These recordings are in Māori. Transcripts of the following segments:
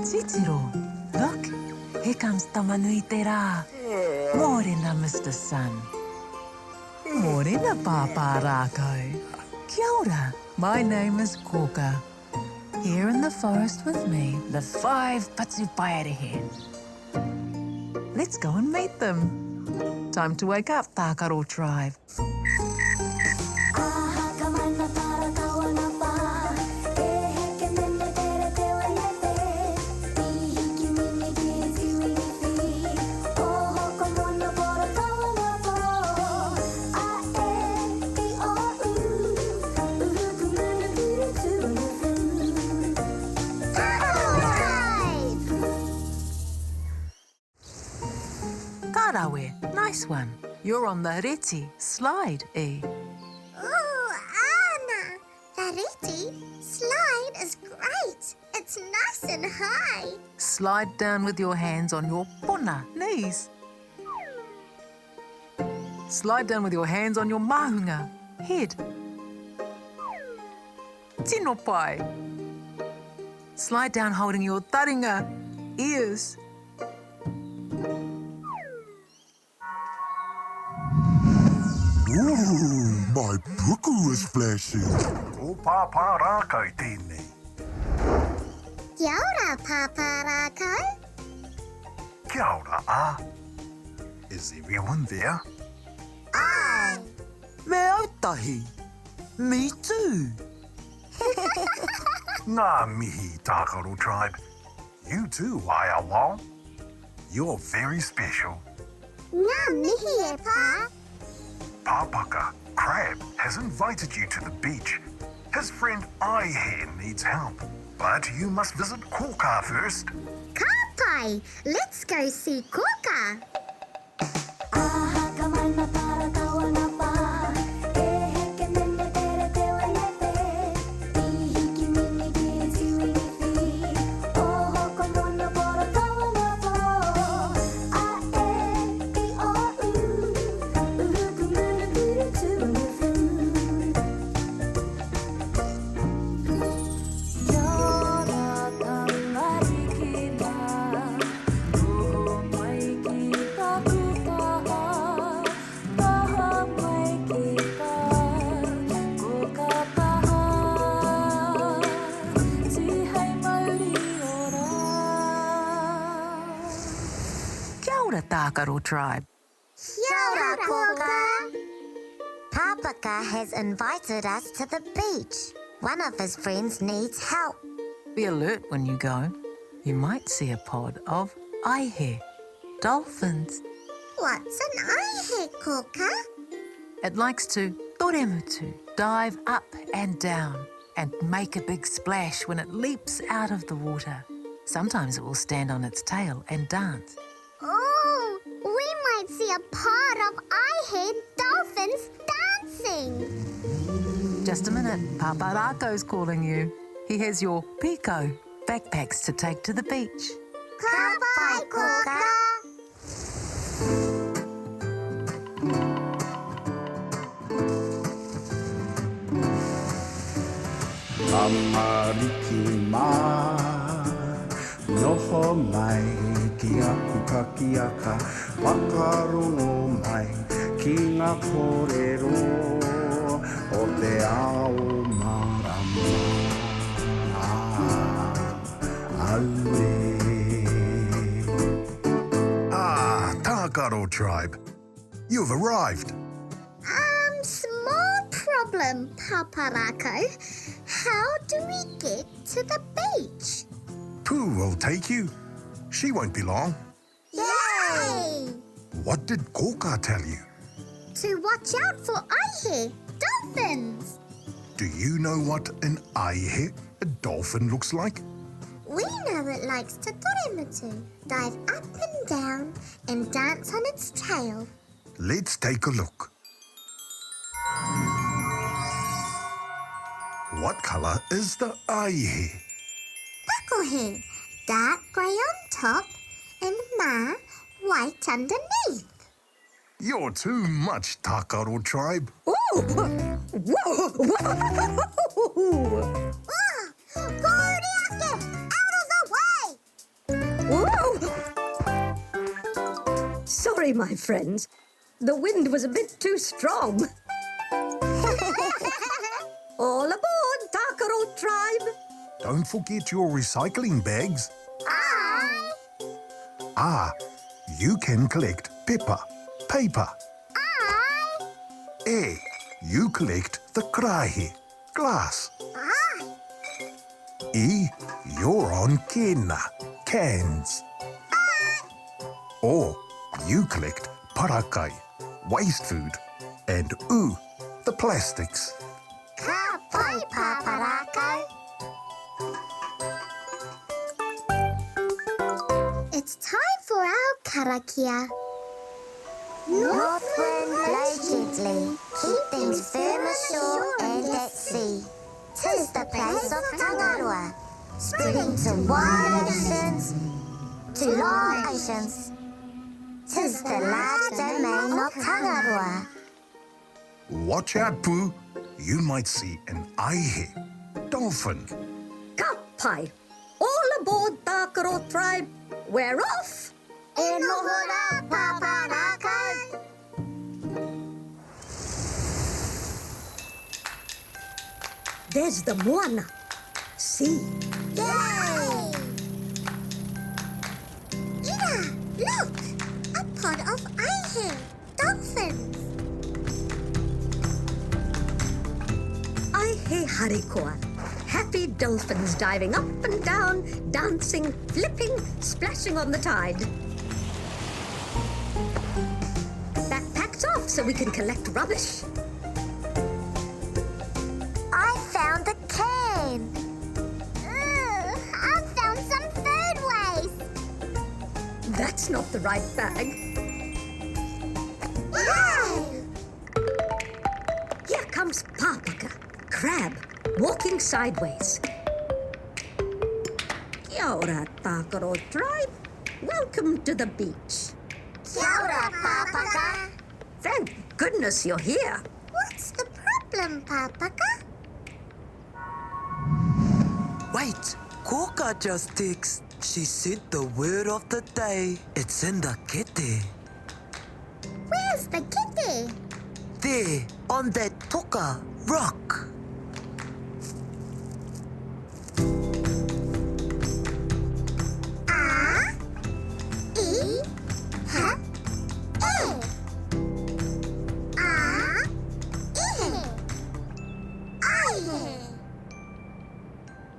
Titiro, look, here comes Tamanui te rā. Mōrena, Mr. Sun. Mōrena, Pāpā Rākau. Kia ora, my name is Kōkā. Here in the forest with me, the 5 Patupaiarehe. Let's go and meet them. Time to wake up, Tākaro Tribe. Karawe, nice one. You're on the reti slide, eh? Ooh, Anna! The reti slide is great. It's nice and high. Slide down with your hands on your pona knees. Slide down with your hands on your mahunga head. Tino pai. Slide down holding your taringa ears. Ooh, my puku is flashing. Ko Pāpā Rākau tēnei. Kia ora, Pāpā Rākau. Kia ora, Is everyone there? Ai! Me ētahi. Me too. Ngā mihi, Tākaro Tribe. You too, Wao. You're very special. Ngā mihi e pā. Pāpaka, Crab, has invited you to the beach. His friend Āihi needs help, but you must visit Kōkā first. Ka pai, let's go see Kōkā. Tākaro Tribe. Kia ora, Kōkā. Pāpaka has invited us to the beach. One of his friends needs help. Be alert when you go. You might see a pod of Āihi, dolphins. What's an āihi, Kōkā? It likes to toremutu, dive up and down, and make a big splash when it leaps out of the water. Sometimes it will stand on its tail and dance. Oh, we might see a pod of āihi dolphins dancing. Just a minute, Pāpā Rākau's calling you. He has your piko, backpacks to take to the beach. Ka pai, Kōkā. Amariki mā, noho mai ki aku kakiaka, whakarongo mai ki ngā kōrero o te ao marama. Aue. Tākaro Tribe. You've arrived. Small problem, Pāpā Rākau. How do we get to the beach? Pooh will take you. She won't be long. Yay! What did Kōkā tell you? To watch out for āihi, dolphins. Do you know what an āihi, a dolphin, looks like? We know it likes to toremutu, dive up and down, and dance on its tail. Let's take a look. What colour is the āihi? Pukuhi, dark grey on top, and ma, white underneath. You're too much, Tākaro Tribe. Ooh! Whoa! Whoa! Out of the way! Sorry, my friends. The wind was a bit too strong. All aboard, Tākaro Tribe. Don't forget your recycling bags. You can collect pepper, paper. You collect the krahe, glass. You're on kena, cans. Or you collect parakai, waste food. And the plastics. Ka pai, Pāpā Rākau. It's time for our karakia. North wind blow gently, keep things firm ashore and at sea. 'Tis the place of Tangaroa, spreading to wide oceans, to long oceans. 'Tis the large domain of Tangaroa. Watch out, Pooh. You might see an Āihi, dolphin. Ka pai. All aboard, Tākaro Tribe. We're off. E noho rā, Pāpā Rākau. There's the moana. See? Yay! Ina, look! A pod of Āihi, dolphins. Āihi harikoa. Happy dolphins diving up and down, dancing, flipping, splashing on the tide. Backpacks off so we can collect rubbish. I found a can. I found some food waste. That's not the right bag. Yay! Here comes Pāpaka, crab, walking sideways. Kia ora, Tākaro Tribe. Welcome to the beach. Kia ora, Pāpaka. Thank goodness you're here. What's the problem, Pāpaka? Wait, Kōkā just texted. She said the word of the day. It's in the kete. Where's the kitty? There, on that toka rock.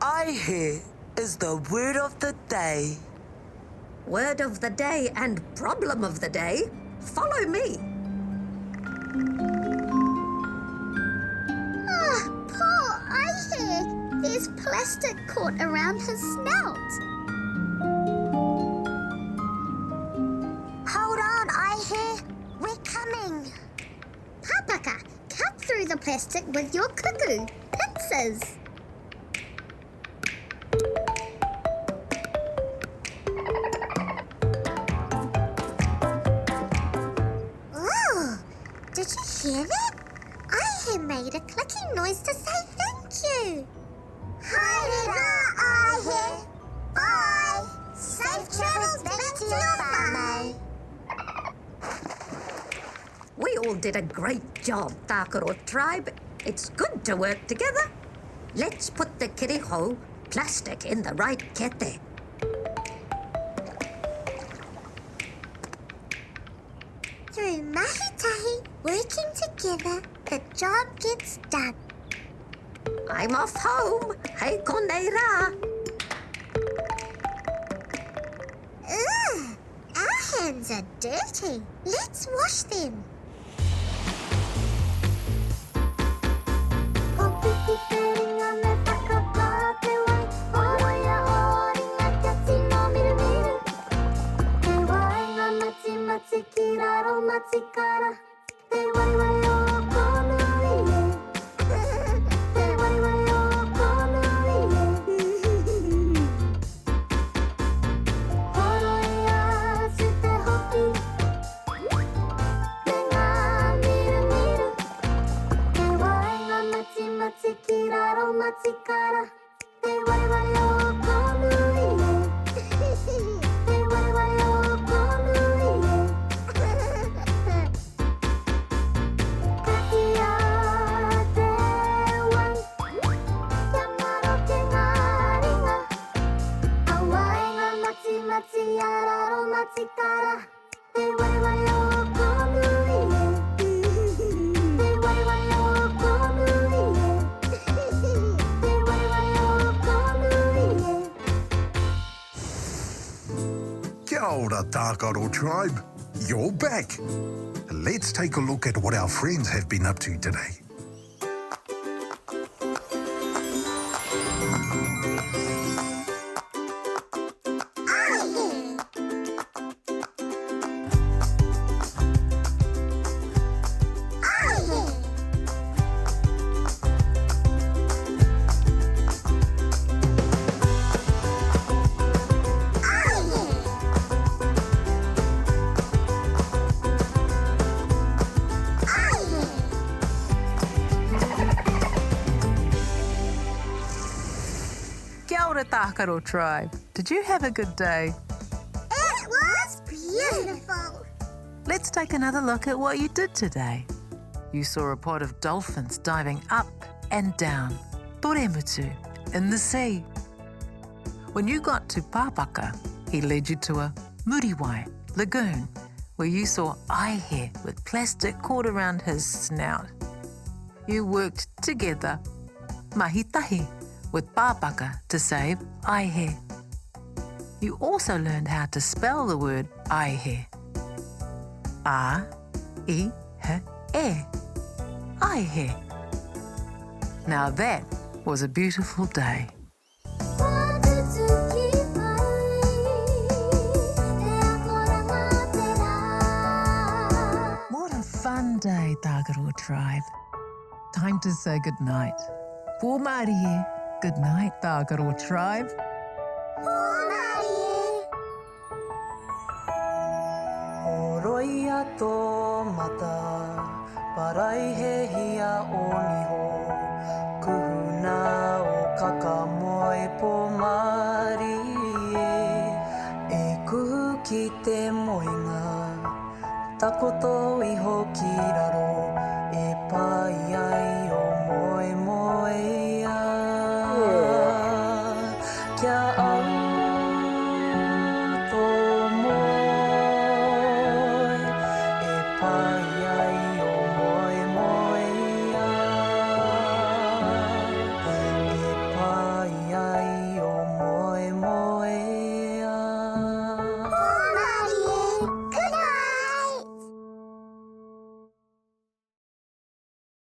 Āihi is the word of the day. Word of the day and problem of the day. Follow me. Poor Āihi. There's plastic caught around his snout. Hold on, Āihi. We're coming. Pāpaka, cut through the plastic with your kuku, pincers. Did you hear that? Āihi made a clicking noise to say thank you. Haere Āihi. Bye. Safe travels back to your whānau. We all did a great job, Tākaro Tribe. It's good to work together. Let's put the kiriho, plastic, in the right kete. Through mahi working together, the job gets done. I'm off home. Hei konei rā. Ugh, our hands are dirty. Let's wash them. Kia ora, Tākaro Tribe. You're back. Let's take a look at what our friends have been up to today. Kia ora, Tākaro Tribe. Did you have a good day? It was beautiful. Let's take another look at what you did today. You saw a pod of dolphins diving up and down, toremutu, in the sea. When you got to Pāpaka, he led you to a muriwai, lagoon, where you saw Āihi with plastic cord around his snout. You worked together, mahitahi, with Pāpaka to save Āihi. You also learned how to spell the word Āihi. A-I-H-E. Āihi. Now that was a beautiful day. What a fun day, Tākaro Tribe. Time to say goodnight. Pō Māori, good night, Tākaro Tribe. Oroia tō mata, parai he hia o niho, kuhuna o kakamoe pō Māori e kuhu ki te moenga, takoto iho ki rā.